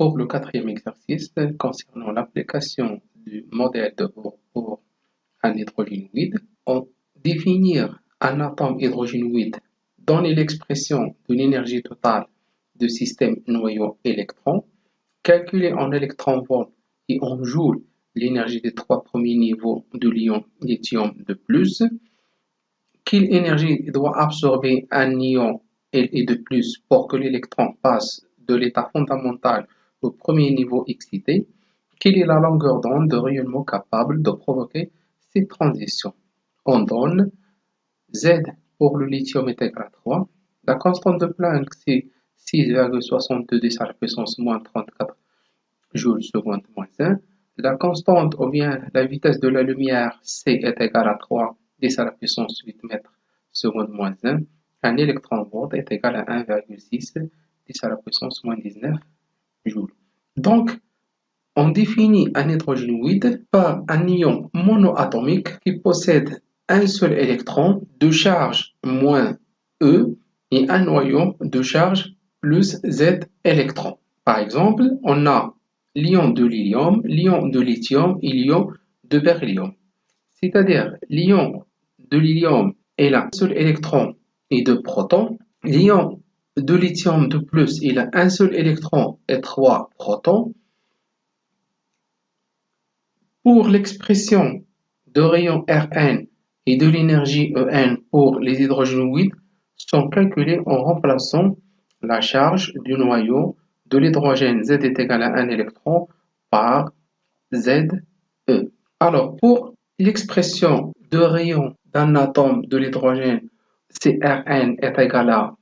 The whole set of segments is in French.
Pour le quatrième exercice, concernant l'application du modèle de Bohr pour un hydrogénoïde, on définir un atome hydrogénoïde, donner l'expression de l'énergie totale du système noyau-électron, calculer en électron-volts et en joules l'énergie des trois premiers niveaux de l'ion lithium de plus, quelle énergie doit absorber un ion et de plus pour que l'électron passe de l'état fondamental au premier niveau excité, quelle est la longueur d'onde de rayonnement capable de provoquer cette transition. On donne Z pour le lithium est égal à 3, la constante de Planck c'est 6,62 à la puissance moins 34 joules seconde moins 1, la constante ou bien la vitesse de la lumière C est égale à 3 10 à la puissance 8 mètres seconde moins 1, un électron-volt est égal à 1,6 10 à la puissance moins 19 joules. Donc, on définit un hydrogénoïde par un ion monoatomique qui possède un seul électron de charge moins E et un noyau de charge plus Z électrons. Par exemple, on a l'ion de l'hélium, l'ion de lithium et l'ion de beryllium. C'est-à-dire, l'ion de l'hélium il a un seul électron et deux protons. L'ion de lithium de plus, il a un seul électron et trois protons. Pour l'expression de rayon Rn et de l'énergie En pour les hydrogénoïdes sont calculés en remplaçant la charge du noyau de l'hydrogène Z est égal à 1 électron par Ze. Alors, pour l'expression de rayon d'un atome de l'hydrogène, c'est Rn est égal à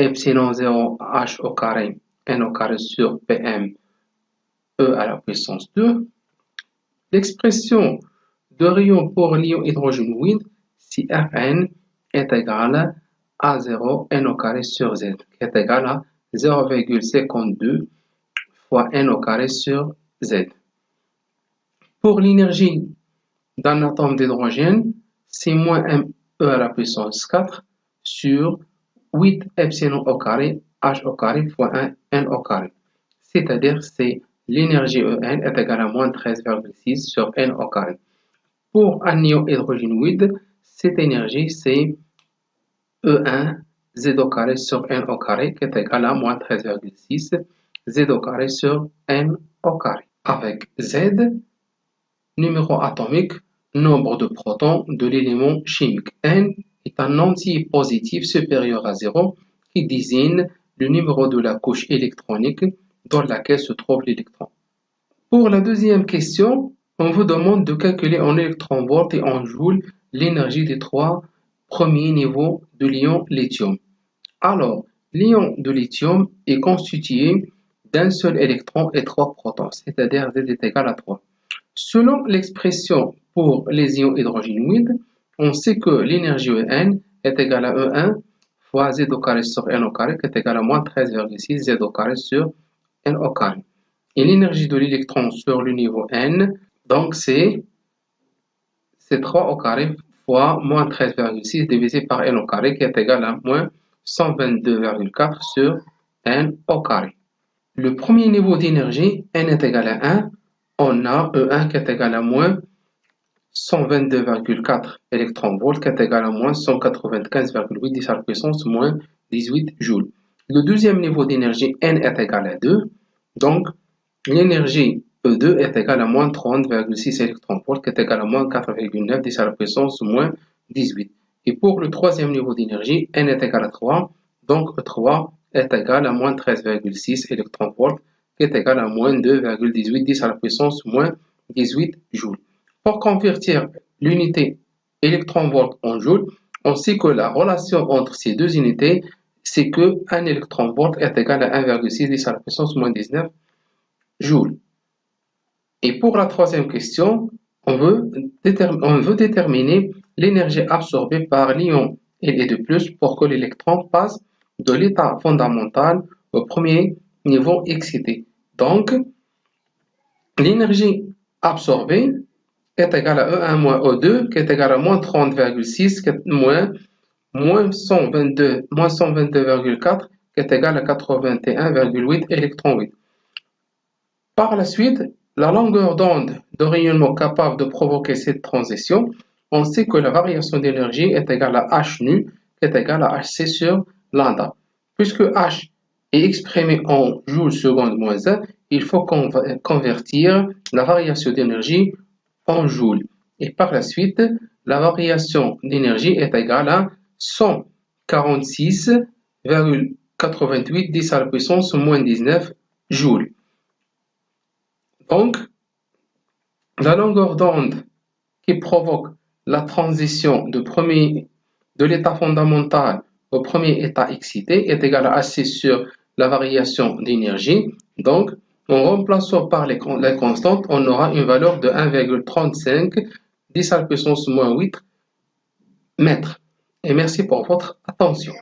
epsilon 0 h au carré n au carré sur Pm E à la puissance 2. L'expression de rayon pour l'ion hydrogénoïde, si Rn est égal à 0 n au carré sur Z, qui est égal à 0,52 fois n au carré sur Z. Pour l'énergie d'un atome d'hydrogène, c'est moins m e à la puissance 4 sur 8 epsilon au carré h au carré fois 1 n au carré. C'est-à-dire c'est l'énergie En est égale à moins 13,6 sur n au carré. Pour un ion hydrogénoïde, cette énergie c'est E1 Z au carré sur n au carré qui est égal à moins 13,6 Z au carré sur n au carré. Avec Z, numéro atomique, nombre de protons de l'élément chimique. N est un entier positif supérieur à 0 qui désigne le numéro de la couche électronique dans laquelle se trouve l'électron. Pour la deuxième question, on vous demande de calculer en électron-volts et en joules l'énergie des trois premiers niveaux de l'ion lithium. Alors, l'ion de lithium est constitué d'un seul électron et trois protons, c'est-à-dire Z est égal à 3. Selon l'expression pour les ions hydrogénoïdes, on sait que l'énergie En est égale à E1 fois Z au carré sur N au carré qui est égal à moins 13,6 Z au carré sur N au carré. Et l'énergie de l'électron sur le niveau N, donc c'est 3 au carré fois moins 13,6 divisé par N au carré qui est égal à moins 122,4 sur N au carré. Le premier niveau d'énergie, N est égal à 1, on a E1 qui est égal à moins 122,4 électron-volts qui est égal à moins 195,8 10 à la puissance moins 18 joules. Le deuxième niveau d'énergie, N est égal à 2, donc l'énergie E2 est égale à moins 30,6 électron-volts qui est égal à moins 4,9 10 à la puissance moins 18. Et pour le troisième niveau d'énergie, N est égal à 3, donc E3 est égal à moins 13,6 électron-volts qui est égal à moins 2,18 10 à la puissance moins 18 joules. Pour convertir l'unité électron-volt en joules, on sait que la relation entre ces deux unités, c'est que 1 électron-volt est égal à 1,6 10 à la puissance moins 19 joules. Et pour la troisième question, on veut déterminer l'énergie absorbée par l'ion La+, pour que l'électron passe de l'état fondamental au premier niveau excité. Donc, l'énergie absorbée est égale à E1 moins O2 qui est égal à moins 30,6 moins 122,4 qui est égal à 81,8 électrons 8. Par la suite, la longueur d'onde de rayonnement capable de provoquer cette transition, on sait que la variation d'énergie est égale à h nu, qui est égale à hc sur lambda. Puisque h est exprimé en joules seconde moins 1, il faut convertir la variation d'énergie en joules. Et par la suite, la variation d'énergie est égale à 146,88 10 à la puissance moins 19 joules. Donc, la longueur d'onde qui provoque la transition de l'état fondamental au premier état excité est égale à AC sur la variation d'énergie. Donc, en remplaçant par les constantes, on aura une valeur de 1,35 10 à la puissance moins 8 mètres. Et merci pour votre attention.